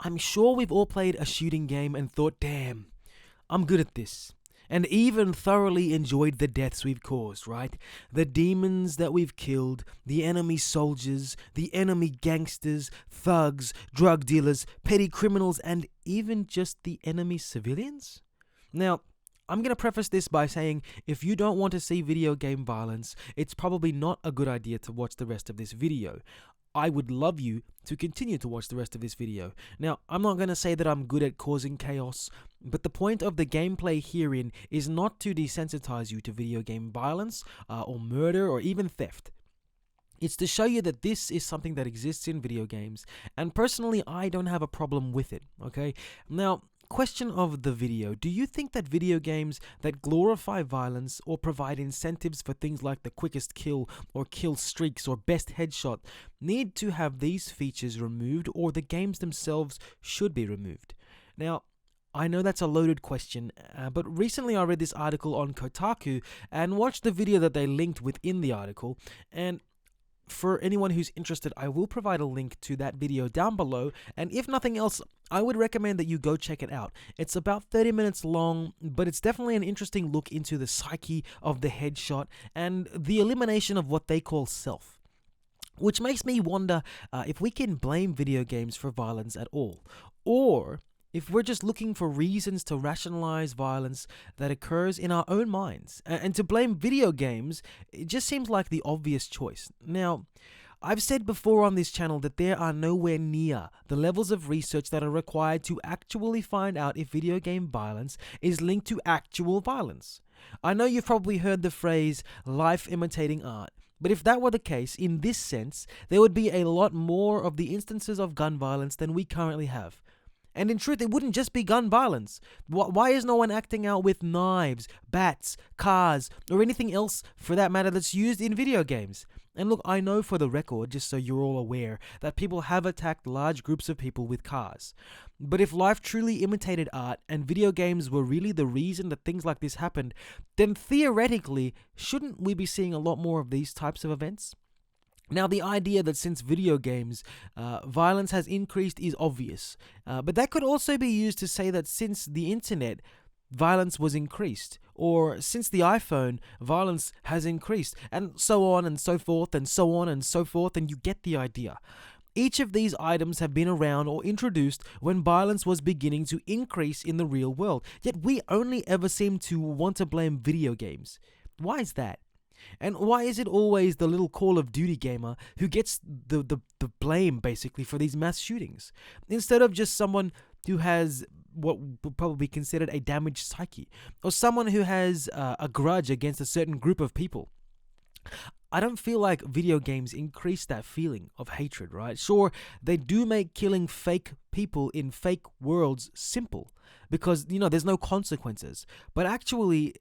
I'm sure we've all played a shooting game and thought, damn, I'm good at this. And even thoroughly enjoyed the deaths we've caused, right? The demons that we've killed, the enemy soldiers, the enemy gangsters, thugs, drug dealers, petty criminals, and even just the enemy civilians? Now, I'm going to preface this by saying if you don't want to see video game violence, it's probably not a good idea to watch the rest of this video. I would love you to continue to watch the rest of this video. Now, I'm not going to say that I'm good at causing chaos, but the point of the gameplay herein is not to desensitize you to video game violence or murder or even theft. It's to show you that this is something that exists in video games, and personally, I don't have a problem with it, okay? Now, question of the video: do you think that video games that glorify violence or provide incentives for things like the quickest kill or kill streaks or best headshot need to have these features removed, or the games themselves should be removed? Now, I know that's a loaded question, but recently I read this article on Kotaku and watched the video that they linked within the article, and for anyone who's interested, I will provide a link to that video down below, and if nothing else, I would recommend that you go check it out. It's about 30 minutes long, but it's definitely an interesting look into the psyche of the headshot and the elimination of what they call self. Which makes me wonder if we can blame video games for violence at all, or if we're just looking for reasons to rationalize violence that occurs in our own minds. And to blame video games, it just seems like the obvious choice. Now, I've said before on this channel that there are nowhere near the levels of research that are required to actually find out if video game violence is linked to actual violence. I know you've probably heard the phrase, life imitating art. But if that were the case, in this sense, there would be a lot more of the instances of gun violence than we currently have. And in truth, it wouldn't just be gun violence. Why is no one acting out with knives, bats, cars, or anything else for that matter that's used in video games? And look, I know for the record, just so you're all aware, that people have attacked large groups of people with cars. But if life truly imitated art and video games were really the reason that things like this happened, then theoretically, shouldn't we be seeing a lot more of these types of events? Now, the idea that since video games, violence has increased is obvious, but that could also be used to say that since the internet, violence was increased, or since the iPhone, violence has increased, and so on and so forth, and so on and so forth, and you get the idea. Each of these items have been around or introduced when violence was beginning to increase in the real world, yet we only ever seem to want to blame video games. Why is that? And why is it always the little Call of Duty gamer who gets the blame, basically, for these mass shootings, instead of just someone who has what would probably be considered a damaged psyche, or someone who has a grudge against a certain group of people? I don't feel like video games increase that feeling of hatred, right? Sure, they do make killing fake people in fake worlds simple, because, there's no consequences. But actually,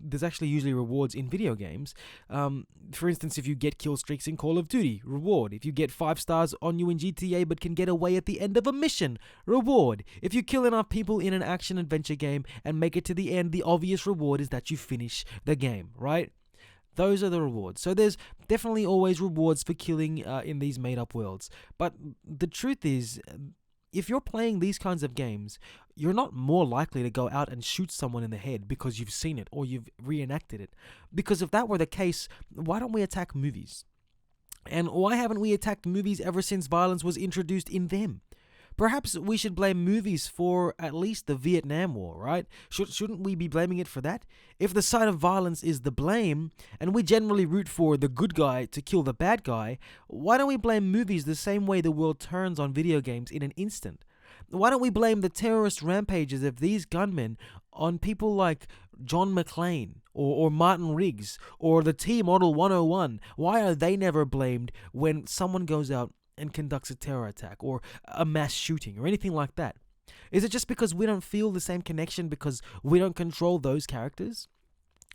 there's actually usually rewards in video games. For instance, if you get kill streaks in Call of Duty, reward. If you get 5 stars on you in GTA but can get away at the end of a mission, reward. If you kill enough people in an action-adventure game and make it to the end, the obvious reward is that you finish the game, right? Those are the rewards. So there's definitely always rewards for killing in these made-up worlds. But the truth is, if you're playing these kinds of games, you're not more likely to go out and shoot someone in the head because you've seen it or you've reenacted it. Because if that were the case, why don't we attack movies? And why haven't we attacked movies ever since violence was introduced in them? Perhaps we should blame movies for at least the Vietnam War, right? Shouldn't we be blaming it for that? If the side of violence is the blame, and we generally root for the good guy to kill the bad guy, why don't we blame movies the same way the world turns on video games in an instant? Why don't we blame the terrorist rampages of these gunmen on people like John McClane or Martin Riggs or the T-Model 101? Why are they never blamed when someone goes out and conducts a terror attack or a mass shooting or anything like that? Is it just because we don't feel the same connection because we don't control those characters?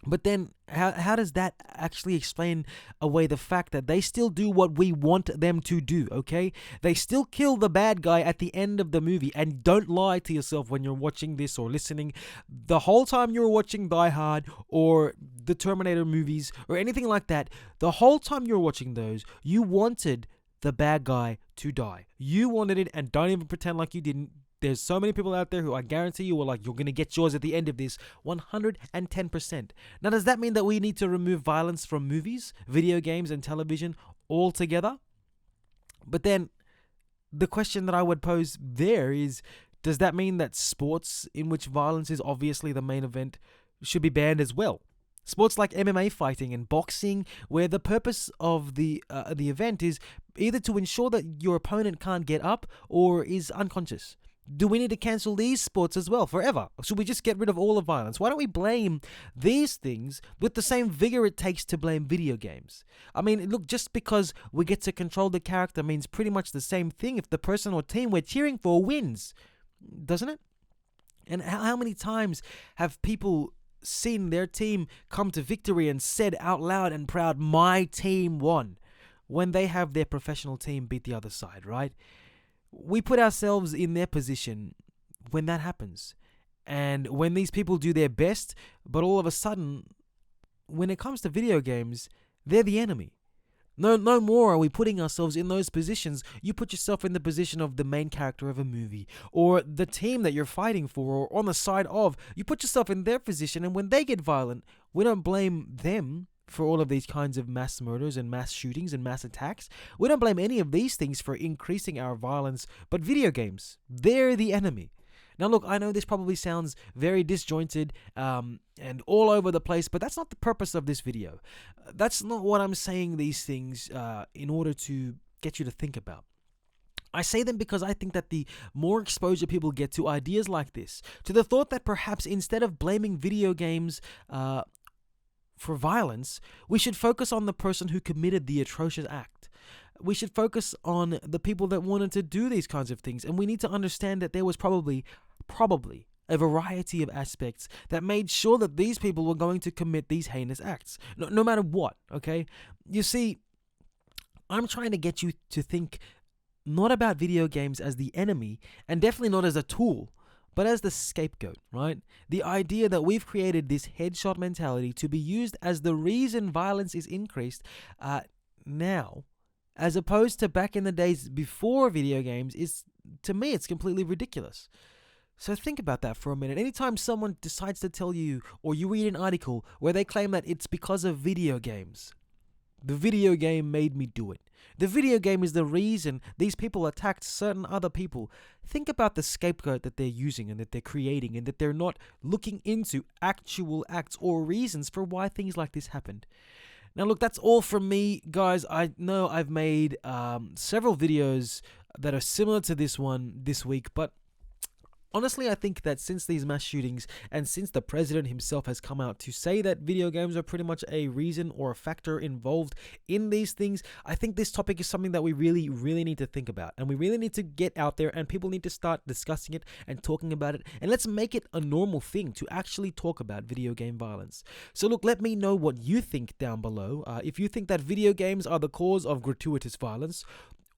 But then how does that actually explain away the fact that they still do what we want them to do, okay? They still kill the bad guy at the end of the movie. And don't lie to yourself when you're watching this or listening. The whole time you were watching Die Hard or the Terminator movies or anything like that, the whole time you were watching those, you wanted the bad guy to die. You wanted it, and don't even pretend like you didn't. There's so many people out there who I guarantee you were like, you're going to get yours at the end of this 110%. Now, does that mean that we need to remove violence from movies, video games, and television altogether? But then the question that I would pose there is, does that mean that sports in which violence is obviously the main event should be banned as well? Sports like MMA fighting and boxing, where the purpose of the event is either to ensure that your opponent can't get up or is unconscious. Do we need to cancel these sports as well forever? Or should we just get rid of all the violence? Why don't we blame these things with the same vigor it takes to blame video games? I mean, look, just because we get to control the character means pretty much the same thing if the person or team we're cheering for wins, doesn't it? And how many times have people seen their team come to victory and said out loud and proud, my team won, when they have their professional team beat the other side, right? We put ourselves in their position when that happens. And when these people do their best, but all of a sudden, when it comes to video games, they're the enemy. No more are we putting ourselves in those positions. You put yourself in the position of the main character of a movie, or the team that you're fighting for, or on the side of. You put yourself in their position, and when they get violent, we don't blame them for all of these kinds of mass murders and mass shootings and mass attacks. We don't blame any of these things for increasing our violence, but video games, they're the enemy. Now look, I know this probably sounds very disjointed and all over the place, but that's not the purpose of this video. That's not what I'm saying these things in order to get you to think about. I say them because I think that the more exposure people get to ideas like this, to the thought that perhaps instead of blaming video games for violence, we should focus on the person who committed the atrocious act. We should focus on the people that wanted to do these kinds of things, and we need to understand that there was probably a variety of aspects that made sure that these people were going to commit these heinous acts, no matter what, okay? You see, I'm trying to get you to think not about video games as the enemy, and definitely not as a tool, but as the scapegoat, right? The idea that we've created this headshot mentality to be used as the reason violence is increased now, as opposed to back in the days before video games, is, to me, it's completely ridiculous. So think about that for a minute. Anytime someone decides to tell you, or you read an article where they claim that it's because of video games, the video game made me do it. The video game is the reason these people attacked certain other people. Think about the scapegoat that they're using and that they're creating, and that they're not looking into actual acts or reasons for why things like this happened. Now look, that's all from me, guys. I know I've made several videos that are similar to this one this week, but honestly, I think that since these mass shootings and since the president himself has come out to say that video games are pretty much a reason or a factor involved in these things, I think this topic is something that we really, really need to think about. And we really need to get out there, and people need to start discussing it and talking about it. And let's make it a normal thing to actually talk about video game violence. So look, let me know what you think down below. If you think that video games are the cause of gratuitous violence,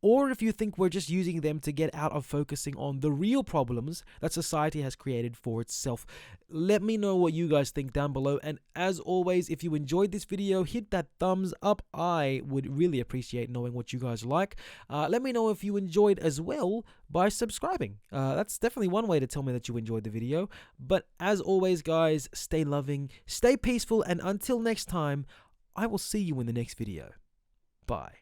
or if you think we're just using them to get out of focusing on the real problems that society has created for itself. Let me know what you guys think down below. And as always, if you enjoyed this video, hit that thumbs up. I would really appreciate knowing what you guys like. Let me know if you enjoyed as well by subscribing. That's definitely one way to tell me that you enjoyed the video. But as always, guys, stay loving, stay peaceful, and until next time, I will see you in the next video. Bye.